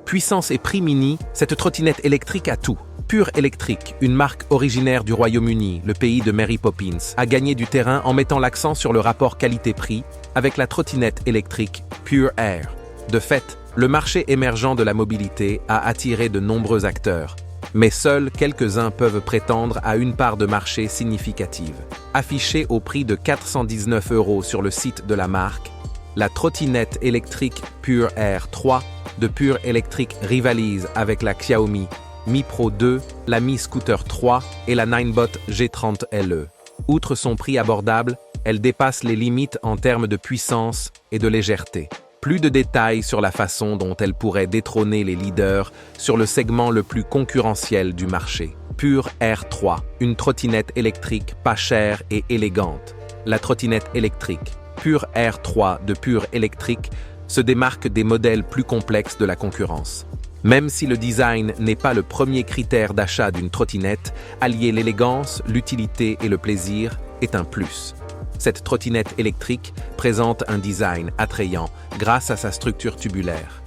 Puissance et prix mini, cette trottinette électrique a tout. Pure Electric, une marque originaire du Royaume-Uni, le pays de Mary Poppins, a gagné du terrain en mettant l'accent sur le rapport qualité-prix avec la trottinette électrique Pure Air. De fait, le marché émergent de la mobilité a attiré de nombreux acteurs, mais seuls quelques-uns peuvent prétendre à une part de marché significative. Affichée au prix de 419 € sur le site de la marque, la trottinette électrique Pure Air 3 de Pure Electric rivalise avec la Xiaomi Mi Pro 2, la Mi Scooter 3 et la Ninebot G30 LE. Outre son prix abordable, elle dépasse les limites en termes de puissance et de légèreté. Plus de détails sur la façon dont elle pourrait détrôner les leaders sur le segment le plus concurrentiel du marché. Pure Air 3, une trottinette électrique pas chère et élégante. La trottinette électrique Pure Air 3 de Pure Electric se démarque des modèles plus complexes de la concurrence. Même si le design n'est pas le premier critère d'achat d'une trottinette, allier l'élégance, l'utilité et le plaisir est un plus. Cette trottinette électrique présente un design attrayant grâce à sa structure tubulaire.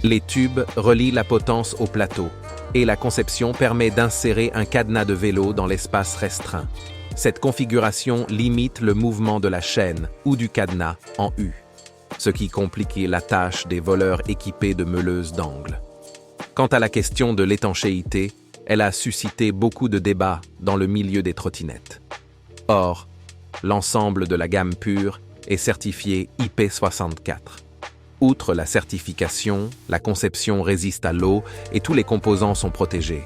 Les tubes relient la potence au plateau et la conception permet d'insérer un cadenas de vélo dans l'espace restreint. Cette configuration limite le mouvement de la chaîne ou du cadenas en U, ce qui complique la tâche des voleurs équipés de meuleuses d'angles. Quant à la question de l'étanchéité, elle a suscité beaucoup de débats dans le milieu des trottinettes. Or, l'ensemble de la gamme Pure est certifié IP64. Outre la certification, la conception résiste à l'eau et tous les composants sont protégés.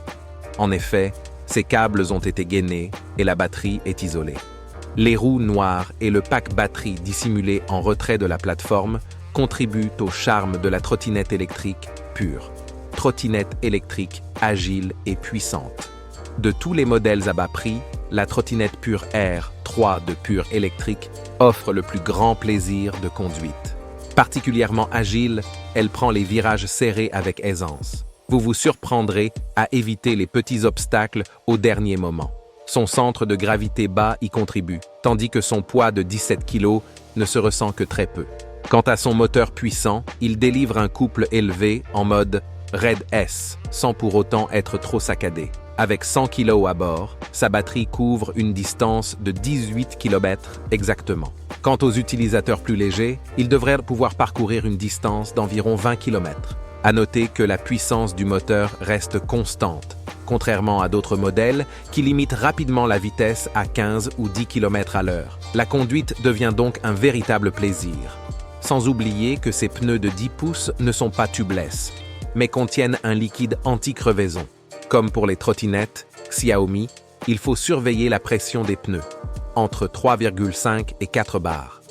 En effet, ces câbles ont été gainés et la batterie est isolée. Les roues noires et le pack batterie dissimulé en retrait de la plateforme contribuent au charme de la trottinette électrique Pure. Trottinette électrique agile et puissante. De tous les modèles à bas prix, la trottinette Pure Air 3 de Pure Electric offre le plus grand plaisir de conduite. Particulièrement agile, elle prend les virages serrés avec aisance. Vous vous surprendrez à éviter les petits obstacles au dernier moment. Son centre de gravité bas y contribue, tandis que son poids de 17 kg ne se ressent que très peu. Quant à son moteur puissant, il délivre un couple élevé en mode Raid S, sans pour autant être trop saccadé. Avec 100 kg à bord, sa batterie couvre une distance de 18 km exactement. Quant aux utilisateurs plus légers, ils devraient pouvoir parcourir une distance d'environ 20 km. À noter que la puissance du moteur reste constante, contrairement à d'autres modèles qui limitent rapidement la vitesse à 15 ou 10 km à l'heure. La conduite devient donc un véritable plaisir. Sans oublier que ces pneus de 10 pouces ne sont pas tubeless, mais contiennent un liquide anti-crevaison. Comme pour les trottinettes Xiaomi, il faut surveiller la pression des pneus, entre 3,5 et 4 bars.